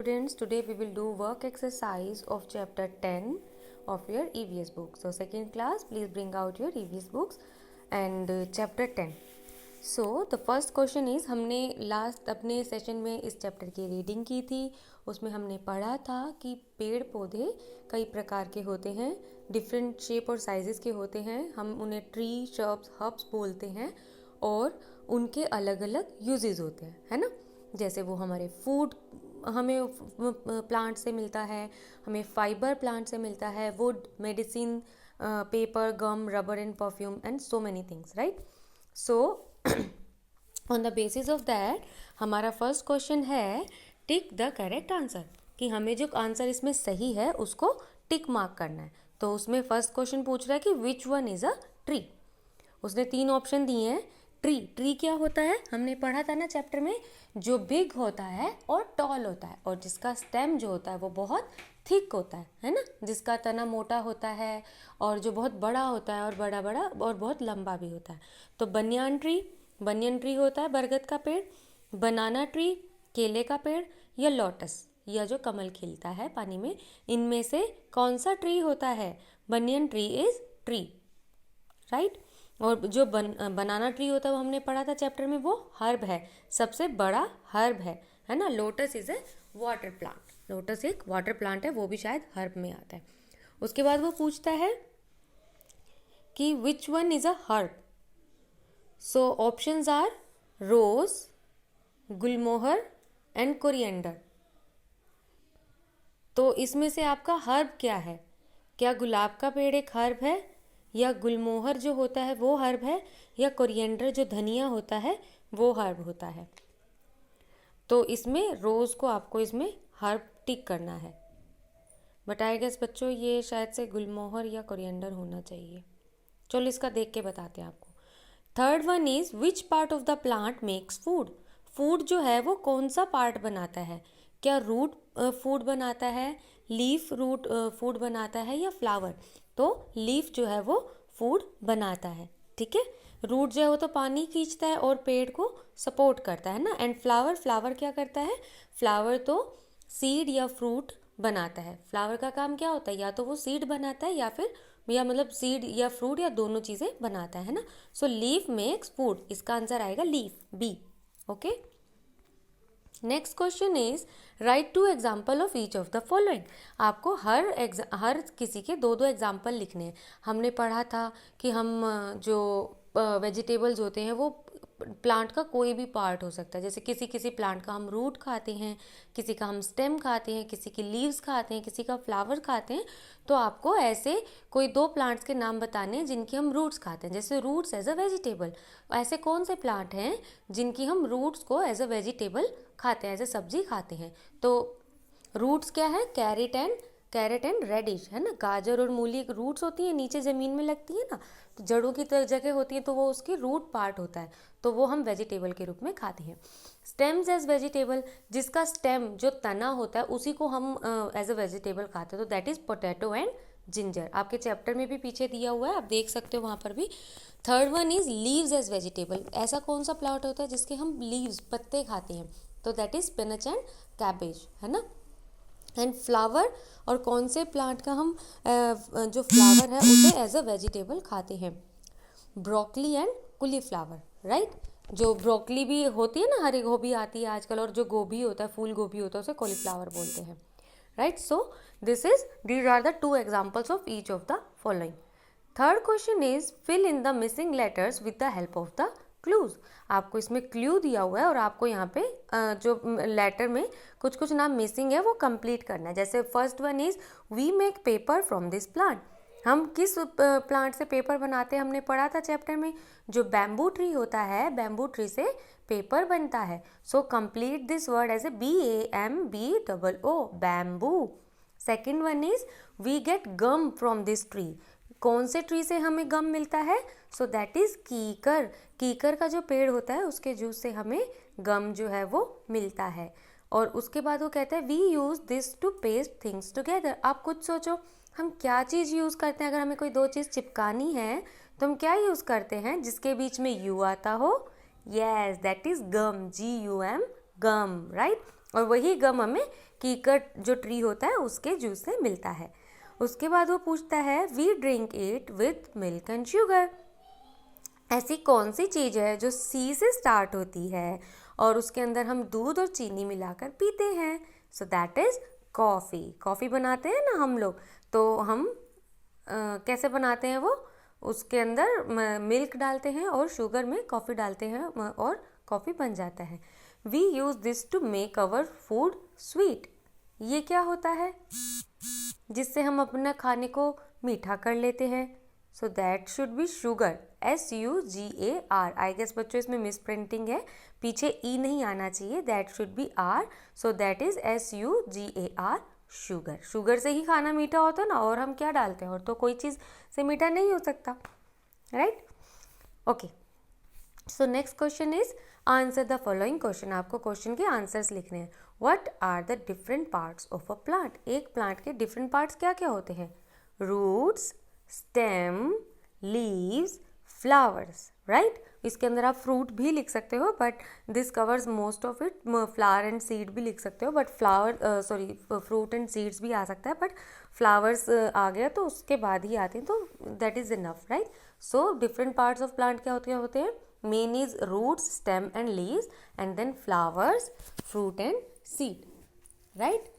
Students, today we will do work exercise of chapter 10 of your EVS book. So second class, please bring out your EVS books and chapter 10. So the first question is, हमने last अपने session में इस chapter की reading की थी. उसमें हमने पढ़ा था कि पेड़ पौधे कई प्रकार के होते हैं, डिफरेंट शेप और साइजेस के होते हैं. हम उन्हें ट्री, शर्ब्स, हर्ब्स बोलते हैं और उनके अलग अलग यूजेस होते हैं, है ना. जैसे वो हमारे फूड हमें प्लांट से मिलता है, हमें फाइबर प्लांट से मिलता है, wood, medicine, paper, gum, rubber and perfume and so many things, right. So on the basis of that हमारा फर्स्ट क्वेश्चन है टिक द करेक्ट आंसर, कि हमें जो आंसर इसमें सही है उसको टिक मार्क करना है. तो उसमें फर्स्ट क्वेश्चन पूछ रहा है कि which one is a tree. उसने 3 ऑप्शन दिए हैं. ट्री क्या होता है, हमने पढ़ा था ना चैप्टर में, जो बिग होता है और टॉल होता है और जिसका स्टेम जो होता है वो बहुत थिक होता है ना, जिसका तना मोटा होता है और जो बहुत बड़ा होता है और बड़ा बड़ा और बहुत लंबा भी होता है. तो बनियान ट्री होता है, बरगद का पेड़. बनाना ट्री, केले का पेड़. या लोटस, या जो कमल खिलता है पानी में, इनमें से कौन सा ट्री होता है. Banyan tree is tree, right. और जो बनाना ट्री होता है वो हमने पढ़ा था चैप्टर में, वो हर्ब है, सबसे बड़ा हर्ब है ना. Lotus is a water plant, lotus एक वाटर प्लांट है, वो भी शायद हर्ब में आता है. उसके बाद वो पूछता है कि which one is a herb. So options are rose, gulmohar and coriander. तो इसमें से आपका हर्ब क्या है. क्या गुलाब का पेड़ एक हर्ब है, या गुलमोहर जो होता है वो हर्ब है, या कोरिएंडर जो धनिया होता है वो हर्ब होता है. तो इसमें रोज़ को आपको इसमें हर्ब टिक करना है. बट आई गेस बच्चों ये शायद से गुलमोहर या कोरिएंडर होना चाहिए. चलो इसका देख के बताते हैं आपको. Third one is which part of the plant makes food. Food जो है वो कौन सा पार्ट बनाता है. क्या रूट फूड बनाता है, लीफ रूट फूड बनाता है, या फ्लावर. तो लीफ जो है वो फूड बनाता है, ठीक है. रूट जो है वो तो पानी खींचता है और पेड़ को सपोर्ट करता है ना. एंड फ्लावर क्या करता है. फ्लावर तो सीड या फ्रूट बनाता है. फ्लावर का काम क्या होता है, या तो वो सीड बनाता है या मतलब सीड या फ्रूट या दोनों चीज़ें बनाता है ना. सो लीफ मेक्स फूड, इसका आंसर आएगा leaf, B. Okay. Next question is write 2 example of each of the following. आपको हर किसी के 2 एग्जाम्पल लिखने हैं. हमने पढ़ा था कि हम जो वेजिटेबल्स होते हैं वो प्लांट का कोई भी पार्ट हो सकता है. जैसे किसी प्लांट का हम रूट खाते हैं, किसी का हम स्टेम खाते हैं, किसी की लीव्स खाते हैं, किसी का फ्लावर खाते हैं. तो आपको ऐसे कोई 2 प्लांट्स के नाम बताने हैं जिनकी हम रूट्स खाते हैं. जैसे रूट्स एज अ वेजिटेबल, ऐसे कौन से प्लांट हैं जिनकी हम रूट्स को एज अ वेजिटेबल खाते हैं, एज अ सब्जी खाते हैं. तो रूट्स क्या है, कैरेट एंड रेडिश, है ना. गाजर और मूली रूट्स होती हैं, नीचे ज़मीन में लगती है ना, तो जड़ों की जगह होती है, तो वो उसकी रूट पार्ट होता है, तो वो हम वेजिटेबल के रूप में खाते हैं. स्टेम्स एज वेजिटेबल, जिसका स्टेम जो तना होता है उसी को हम एज अ वेजिटेबल खाते हैं, तो that is potato and ginger. आपके चैप्टर में भी पीछे दिया हुआ है, आप देख सकते हो वहाँ पर भी. Third one is leaves as vegetable. ऐसा कौन सा प्लांट होता है जिसके हम लीव्स पत्ते खाते हैं, तो that is spinach and cabbage, है ना. एंड फ्लावर, और कौन से प्लांट का हम जो फ्लावर है उसे एज अ वेजिटेबल खाते हैं. Broccoli and cauliflower, right. जो ब्रोकली भी होती है ना, हरी गोभी आती है आजकल, और जो गोभी होता है, फूल गोभी होता है, उसे कॉलीफ्लावर बोलते हैं, right. So these are the 2 examples of each of the following. Third question is fill in the missing letters with the help of the clues. आपको इसमें क्लू दिया हुआ है और आपको यहाँ पे जो लेटर में कुछ नाम मिसिंग है वो कंप्लीट करना है. जैसे first one is we make paper from this plant. हम किस प्लांट से पेपर बनाते हैं, हमने पढ़ा था चैप्टर में. जो बैम्बू ट्री होता है, बैम्बू ट्री से पेपर बनता है. So complete this word as a BAMBOO, bamboo. Second one is we get gum from this tree. कौन से ट्री से हमें गम मिलता है. सो दैट इज कीकर का जो पेड़ होता है उसके जूस से हमें गम जो है वो मिलता है. और उसके बाद वो कहते हैं we use this to paste things together. आप कुछ सोचो, हम क्या चीज़ यूज़ करते हैं. अगर हमें कोई 2 चीज़ चिपकानी है तो हम क्या यूज़ करते हैं जिसके बीच में यू आता हो. Yes, that is gum, GUM, gum, right. और वही गम हमें कीकर जो ट्री होता है उसके जूस से मिलता है। उसके बाद वो पूछता है we drink it with milk and sugar. ऐसी कौन सी चीज़ है जो सी से स्टार्ट होती है और उसके अंदर हम दूध और चीनी मिलाकर पीते हैं? So that is coffee. Coffee बनाते हैं ना हम लोग, तो हम कैसे बनाते हैं वो? उसके अंदर मिल्क डालते हैं और शुगर में कॉफ़ी डालते हैं और कॉफ़ी बन जाता है। We use this to make our food sweet. ये क्या होता है जिससे हम अपना खाने को मीठा कर लेते हैं? So that should be sugar, SUGAR। I guess बच्चों इसमें मिस प्रिंटिंग है, पीछे ई नहीं आना चाहिए, that should be R. So that is SUGAR, sugar. Sugar से ही खाना मीठा होता है ना, और हम क्या डालते हैं? और तो कोई चीज़ से मीठा नहीं हो सकता, right? Okay, so next question is answer the following question. आपको क्वेश्चन के आंसर्स लिखने हैं। What are the different parts of a plant? एक प्लांट के डिफरेंट पार्ट्स क्या क्या होते हैं? Roots, stem, leaves, flowers, right? इसके अंदर आप फ्रूट भी लिख सकते हो, but this covers most of it. Flower and seed भी लिख सकते हो, बट फ्रूट एंड सीड्स भी आ सकता है, बट फ्लावर्स आ गया तो उसके बाद ही आते हैं, तो that is enough, right? So different parts of plant क्या होते हैं? Main is roots, stem and leaves, and then flowers, fruit and seed, right?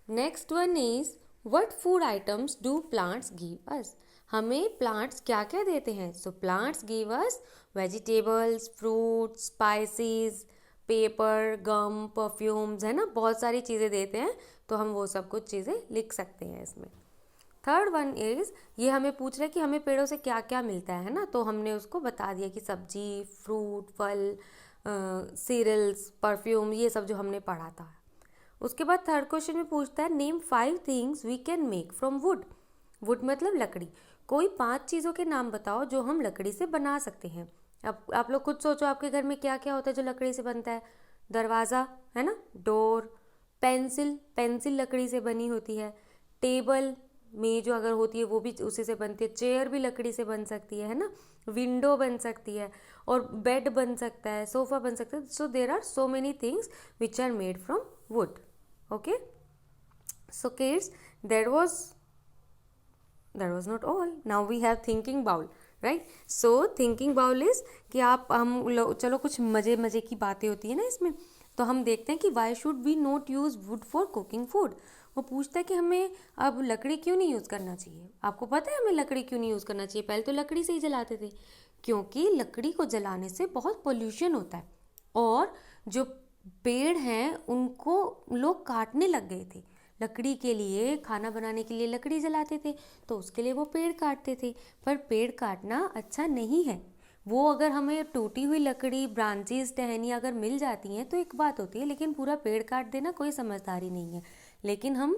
Next one is what food items do plants give us? हमें plants क्या क्या देते हैं? So plants give us vegetables, fruits, spices, pepper, gum, perfumes, है ना, बहुत सारी चीज़ें देते हैं, तो हम वो सब कुछ चीज़ें लिख सकते हैं इसमें। थर्ड वन इज, ये हमें पूछ रहा है कि हमें पेड़ों से क्या क्या मिलता है ना, तो हमने उसको बता दिया कि सब्जी, फ्रूट, फल, सीरियल्स, परफ्यूम, ये सब जो हमने पढ़ा था। उसके बाद थर्ड क्वेश्चन में पूछता है name 5 things we can make from wood. Wood मतलब लकड़ी। कोई 5 चीज़ों के नाम बताओ जो हम लकड़ी से बना सकते हैं। अब आप लोग खुद सोचो, आपके घर में क्या क्या होता है जो लकड़ी से बनता है? दरवाज़ा, है ना, डोर। पेंसिल, पेंसिल लकड़ी से बनी होती है। टेबल, मेज अगर होती है वो भी उसी से बनती है। चेयर भी लकड़ी से बन सकती है ना। विंडो बन सकती है, और बेड बन सकता है, सोफ़ा बन सकता है। So there are so many things which are made from wood. Okay, so kids, that was not all. Now we have thinking bowl, right? So thinking bowl is कि आप चलो कुछ मज़े मज़े की बातें होती है ना इसमें, तो हम देखते हैं कि why should we not use wood for cooking food। वो पूछता है कि हमें अब लकड़ी क्यों नहीं यूज़ करना चाहिए। आपको पता है हमें लकड़ी क्यों नहीं यूज़ करना चाहिए? पहले तो लकड़ी से ही जलाते थे, क्योंकि लकड़ी को जलाने से बहुत पोल्यूशन होता है, और जो पेड़ हैं उनको लोग काटने लग गए थे। लकड़ी के लिए, खाना बनाने के लिए लकड़ी जलाते थे, तो उसके लिए वो पेड़ काटते थे। पर पेड़ काटना अच्छा नहीं है। वो अगर हमें टूटी हुई लकड़ी, ब्रांचेस, टहनियाँ अगर मिल जाती हैं तो एक बात होती है, लेकिन पूरा पेड़ काट देना कोई समझदारी नहीं है। लेकिन हम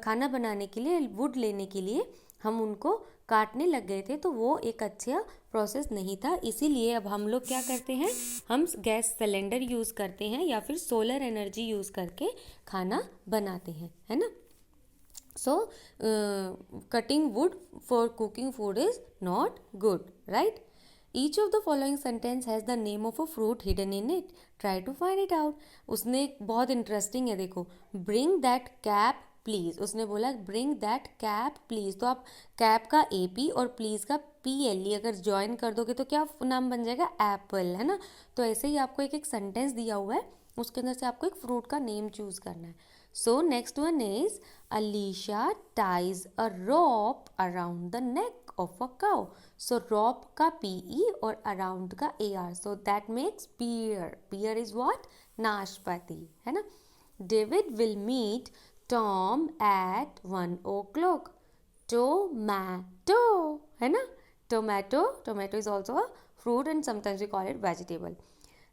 खाना बनाने के लिए, वुड लेने के लिए हम उनको काटने लग गए थे, तो वो एक अच्छा प्रोसेस नहीं था। इसीलिए अब हम लोग क्या करते हैं, हम गैस सिलेंडर यूज़ करते हैं या फिर सोलर एनर्जी यूज़ करके खाना बनाते हैं, है ना। So cutting wood for cooking food is not good, right? Each of the following sentence has the name of a fruit hidden in it, try to find it out. उसने बहुत interesting है, देखो, ब्रिंग दैट कैप प्लीज़, उसने बोला bring that cap please, तो आप cap का AP और प्लीज़ का PLE अगर ज्वाइन कर दोगे तो क्या नाम बन जाएगा? एप्पल, है ना। तो ऐसे ही आपको एक एक सेंटेंस दिया हुआ है, उसके अंदर से आपको एक फ्रूट का नेम चूज़ करना है। So next one is Alisha ties a rope around the neck of a cow. So rope का PE और अराउंड का AR, so that makes pear. Pear is what? नाशपाती, है ना। David will meet Tom at 1 o'clock. Tomato, है ना। Tomato is also a fruit and sometimes we call it vegetable.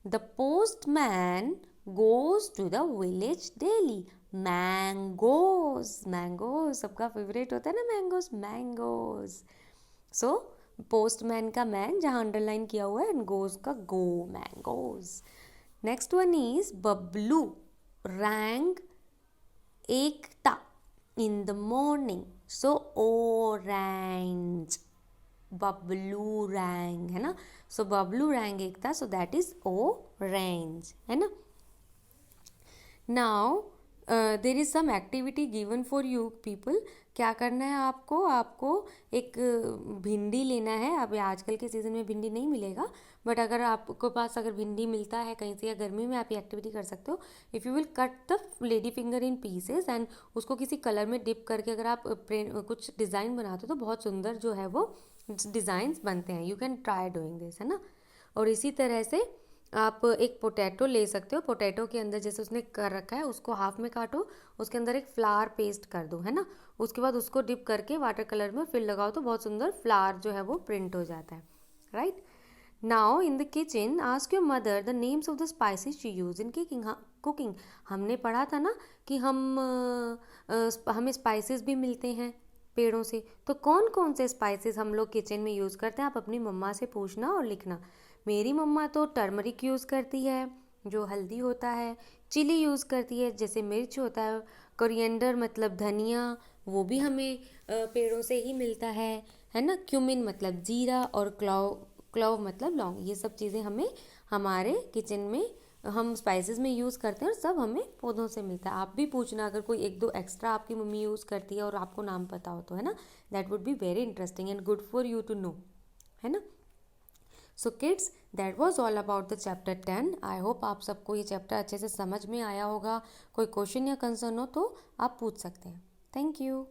The postman goes to the village daily. Mangoes, सबका favourite होता है ना, mangoes. So postman का man जहाँ underline किया हुआ है, and goes का go, mangoes. Next one is Bablu rang Ekta in the morning. So orange. Bablu rang, है ना। So Bablu rang Ekta, so that is orange, है ना। Now there is some activity given for you people. क्या करना है आपको? आपको एक भिंडी लेना है। अब आजकल के सीज़न में भिंडी नहीं मिलेगा, बट अगर आपको पास अगर भिंडी मिलता है कहीं से या गर्मी में, आप ये एक्टिविटी कर सकते हो। If you will cut the lady finger in pieces and उसको किसी कलर में डिप करके अगर आप कुछ डिज़ाइन बनाते हो तो बहुत सुंदर जो है वो डिज़ाइंस बनते हैं। You can try doing this, है ना। और इसी तरह से आप एक पोटैटो ले सकते हो। पोटैटो के अंदर जैसे उसने कर रखा है उसको हाफ में काटो, उसके अंदर एक फ्लावर पेस्ट कर दो, है ना। उसके बाद उसको डिप करके वाटर कलर में फिर लगाओ तो बहुत सुंदर फ्लावर जो है वो प्रिंट हो जाता है, right. Now in the kitchen ask your mother the names of the spices she use in cooking. हमने पढ़ा था ना कि हमें स्पाइसेस भी मिलते हैं पेड़ों से, तो कौन कौन से स्पाइसेस हम लोग किचन में यूज़ करते हैं, आप अपनी मम्मा से पूछना और लिखना। मेरी मम्मा तो टर्मरिक यूज़ करती है जो हल्दी होता है, चिली यूज़ करती है जैसे मिर्च होता है, कोरिएंडर मतलब धनिया, वो भी हमें पेड़ों से ही मिलता है ना। क्यूमिन मतलब जीरा, और क्लोव मतलब लौंग। ये सब चीज़ें हमें हमारे किचन में हम स्पाइसेस में यूज़ करते हैं और सब हमें पौधों से मिलता है। आप भी पूछना अगर कोई एक दो एक्स्ट्रा आपकी मम्मी यूज़ करती है और आपको नाम पता हो तो, है ना। That would be very interesting and good for you to know, है ना। So kids, that was all about the chapter 10। I hope आप सबको ये चैप्टर अच्छे से समझ में आया होगा। कोई क्वेश्चन या कंसर्न हो तो आप पूछ सकते हैं। Thank you.